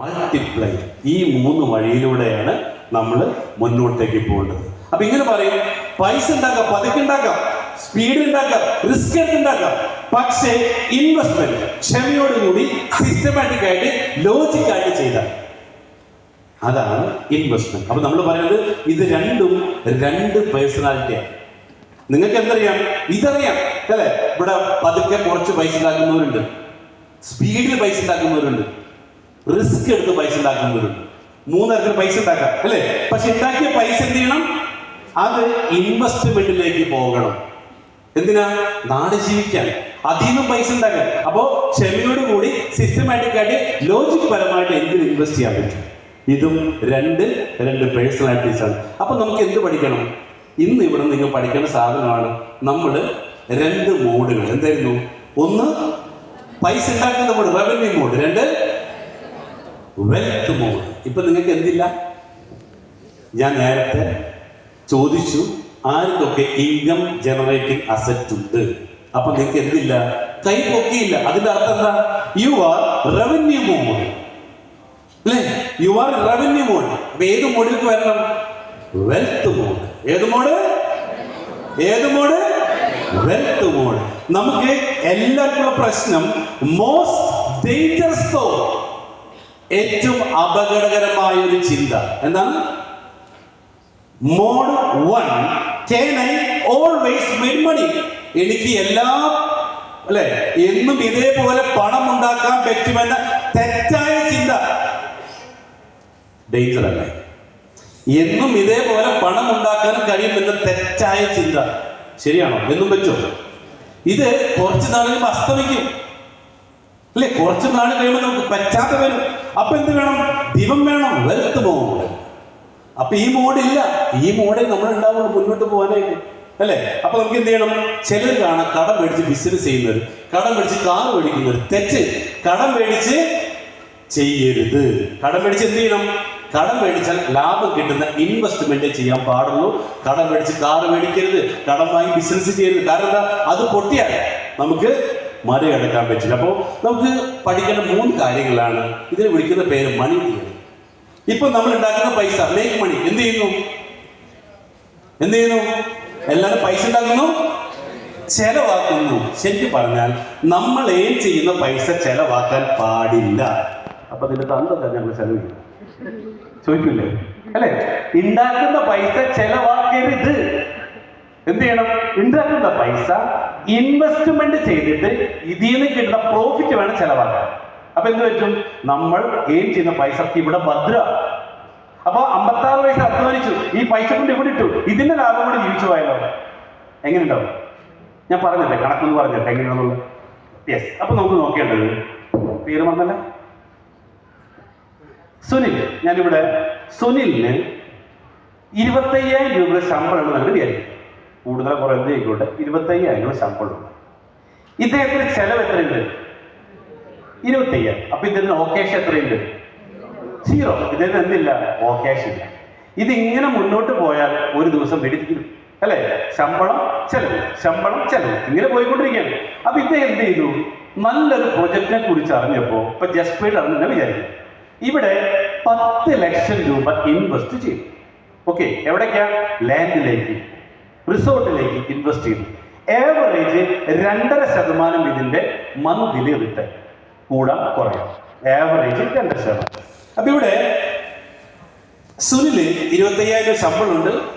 Multiply. ഈ 3 വഴിയിലൂടെയാണ് നമ്മൾ മുന്നോട്ടേക്ക് പോകേണ്ടത്. അപ്പൊ ഇങ്ങനെ പറയും, പൈസ ഉണ്ടാക്കാം, പതുക്കെ ഉണ്ടാക്കാം, സ്പീഡ് ഉണ്ടാക്കാം, റിസ്ക് എടുത്ത് ഉണ്ടാക്കാം. പക്ഷേ ഇൻവെസ്റ്റ്മെന്റ് ക്ഷമയോടുകൂടി സിസ്റ്റമാറ്റിക് ആയിട്ട് ലോജിക്കായിട്ട് ചെയ്താൽ അതാണ് ഇൻവെസ്റ്റ്മെന്റ്. അപ്പൊ നമ്മൾ പറയുന്നത് ഇത് രണ്ടും 2 പേഴ്സണാലിറ്റിയാണ്. നിങ്ങൾക്ക് എന്തറിയാം? ഇതറിയാം അല്ലേ? ഇവിടെ പതുക്കെ കുറച്ച് പൈസ ഉണ്ടാക്കുന്നവരുണ്ട്, സ്പീഡിൽ പൈസ ഉണ്ടാക്കുന്നവരുണ്ട്, റിസ്ക് എടുത്ത് പൈസ ഉണ്ടാക്കുന്നവരുണ്ട്. 3 തരത്തിൽ പൈസ ഉണ്ടാക്കാം അല്ലേ? പക്ഷെ ഉണ്ടാക്കിയ പൈസ എന്ത് ചെയ്യണം? അത് ഇൻവെസ്റ്റ്മെന്റിലേക്ക് പോകണം. എന്തിനാ? നാട് ജീവിക്കാൻ, അതിൽ നിന്നും പൈസ ഉണ്ടാക്കാൻ. അപ്പോ ക്ഷമയോടുകൂടി സിസ്റ്റമാറ്റിക് ആയിട്ട് ലോജിക് പരമായിട്ട് എന്തിന് ഇൻവെസ്റ്റ് ചെയ്യാൻ പറ്റും. ഇതും 2 പേഴ്സണാലിറ്റീസ് ആണ്. അപ്പൊ നമുക്ക് എന്ത് പഠിക്കണം? ഇന്ന് ഇവിടെ നിങ്ങൾ പഠിക്കേണ്ട സാധനമാണ് നമ്മൾ 2 മോഡുകൾ. എന്തായിരുന്നു? ഒന്ന് പൈസ ഉണ്ടാക്കുന്ന mode, revenue mode. 2 wealth mode. ഇപ്പൊ നിങ്ങൾക്ക് എന്തില്ല? ഞാൻ നേരത്തെ ചോദിച്ചു ആർക്കൊക്കെ ഇൻകം ജനറേറ്റിംഗ് അസറ്റ് ഉണ്ട്. അപ്പൊ നിങ്ങൾക്ക് എന്തില്ല? കൈ പൊക്കിയില്ല. അതിന്റെ അർത്ഥം എന്താ? യു ആർ റവന്യൂ മോഡ് അല്ലേ? You are revenue mode. അപ്പൊ ഏത് മോഡിലേക്ക് വരണം? Wealth mode. ഏത് മോഡ്? ഏത് മോഡ്? Wealth mode. നമുക്ക് എല്ലാവർക്കും പ്രശ്നം മോസ്റ്റ് ഡേഞ്ചറസ് തോട്ട്, ഏറ്റവും അപകടകരമായ ഒരു ചിന്ത എന്താണ്? Mode 1, can I always make money? എനിക്ക് എല്ലാം അല്ലെ എന്നും ഇതേപോലെ പണം ഉണ്ടാക്കാൻ പറ്റുമെന്ന തെറ്റായ ചിന്ത. ഡേഞ്ചർ അല്ലേ? എന്നും ഇതേപോലെ പണം ഉണ്ടാക്കാൻ കഴിയുമെന്ന തെറ്റായ ചിന്ത ശരിയാണോ? എന്നും പറ്റുമോ? ഇത് കുറച്ച് നാളിൽ അസ്തമിക്കും അല്ലെ? കുറച്ച് നാൾ കഴിയുമ്പോൾ നമുക്ക് പറ്റാത്ത വരും. അപ്പൊ എന്ത് വേണം? ദിവം വേണം, വെൽത്ത് മോഡ്. അപ്പൊ ഈ മോഡില്ല. ഈ മോഡിൽ നമ്മൾ ഉണ്ടാവുള്ളൂ മുന്നോട്ട് പോകാനായിട്ട് അല്ലേ? അപ്പൊ നമുക്ക് എന്ത് ചെയ്യണം? ചിലർ കാണാം കടം മേടിച്ച് ബിസിനസ് ചെയ്യുന്നവർ, കടം മേടിച്ച് കാർ മേടിക്കുന്നവർ. തെറ്റ്. കടം മേടിച്ച് ചെയ്യരുത്. കടം മേടിച്ച് എന്ത് ചെയ്യണം? കടം മേടിച്ചാൽ ലാഭം കിട്ടുന്ന ഇൻവെസ്റ്റ്മെന്റ് ചെയ്യാൻ പാടുള്ളൂ. കടം മേടിച്ച് കാർ മേടിക്കരുത്, കടം വാങ്ങി ബിസിനസ് ചെയ്യരുത്. കാരണം എന്താ? അത് പൊട്ടിയാൽ നമുക്ക് മറികടക്കാൻ പറ്റില്ല. അപ്പോൾ നമുക്ക് പഠിക്കേണ്ട 3 കാര്യങ്ങളാണ്. ഇതിനെ വിളിക്കുന്ന പേര് മണി തിയറി. ഇപ്പൊ നമ്മൾ ഉണ്ടാക്കുന്ന പൈസ, മേക്ക് മണി. എന്ത് ചെയ്യുന്നു? എന്ത് ചെയ്യുന്നു? എല്ലാവരും പൈസ ഉണ്ടാക്കുന്നു, ചെലവാക്കുന്നു. ശരിക്കും പറഞ്ഞാൽ നമ്മൾ ചെയ്യുന്ന പൈസ ചെലവാക്കാൻ പാടില്ല. അപ്പൊ അതിന്റെ തന്ത ഞങ്ങൾ ചെലവില്ല ചോദിക്കില്ലേ അല്ലെ? ഉണ്ടാക്കുന്ന പൈസ ചെലവാക്കരുത്. എന്ത് ചെയ്യണം? ഉണ്ടാക്കുന്ന പൈസ ഇൻവെസ്റ്റ്മെന്റ് ചെയ്തിട്ട് ഇതിൽ നിന്ന് കിട്ടുന്ന പ്രോഫിറ്റ് വേണം ചെലവാക്കാൻ. അപ്പൊ എന്ത് പറ്റും? നമ്മൾ ചെയ്യുന്ന പൈസ ഇവിടെ ഭദ്ര. അപ്പൊ 56 പൈസ അധ്വാനിച്ചു, ഈ പൈസ കൊണ്ട് ഇവിടെ ഇട്ടു, ഇതിന്റെ ലാഭം കൂടി ജീവിച്ചു പോയാലോ? എങ്ങനെ ഉണ്ടാവും? ഞാൻ പറഞ്ഞിട്ടെ, കണക്കൊന്ന് പറഞ്ഞിട്ടെ എങ്ങനെയാണെന്നുള്ളത്. യെസ്. അപ്പൊ നമുക്ക് നോക്കേണ്ടത്, പേര് പറഞ്ഞല്ല, സുനിൽ. ഞാനിവിടെ സുനിലിന് 25,000 രൂപ ശമ്പളം ഉണ്ടെന്ന് വിചാരിക്കും. കൂടുതൽ കുറെ എന്ത് ചെയ്യിക്കോട്ടെ, 25,000 രൂപ ശമ്പളം. ഇദ്ദേഹത്തിന് ചെലവ് എത്രയുണ്ട്? 25,000. അപ്പൊ ഇതിന് ഓക്കേഷൻ എത്രയുണ്ട്? 0. ഇതിന് എന്തില്ല? ഓക്കേഷൻ ഇല്ല. ഇതിങ്ങനെ മുന്നോട്ട് പോയാൽ ഒരു ദിവസം വെടിക്കും അല്ലെ? ശമ്പളം ചെലവ്, ശമ്പളം ചെലവ്, ഇങ്ങനെ പോയിക്കൊണ്ടിരിക്കുകയാണ്. അപ്പൊ ഇദ്ദേഹം എന്ത് ചെയ്തു? നല്ലൊരു പ്രൊജക്റ്റിനെ കുറിച്ച് അറിഞ്ഞപ്പോ, ഇപ്പൊ ജസ്പീഡ് അറിഞ്ഞ വിചാരിക്കും, ഇവിടെ 10 ലക്ഷം രൂപ ഇൻവെസ്റ്റ് ചെയ്തു. ഓക്കെ, എവിടേക്കാ? ലാൻഡിലേക്ക്, റിസോർട്ടിലേക്ക് ഇൻവെസ്റ്റ് ചെയ്തു. ആവറേജ് 2.5% ഇതിന്റെ മന്ത്ലി റിട്ടേൺ. കൂടാൻ കുറയാം. ആവറേജ് 2%. അപ്പൊ ഇവിടെ സുനില് 25,000 ശമ്പളം ഉണ്ട്,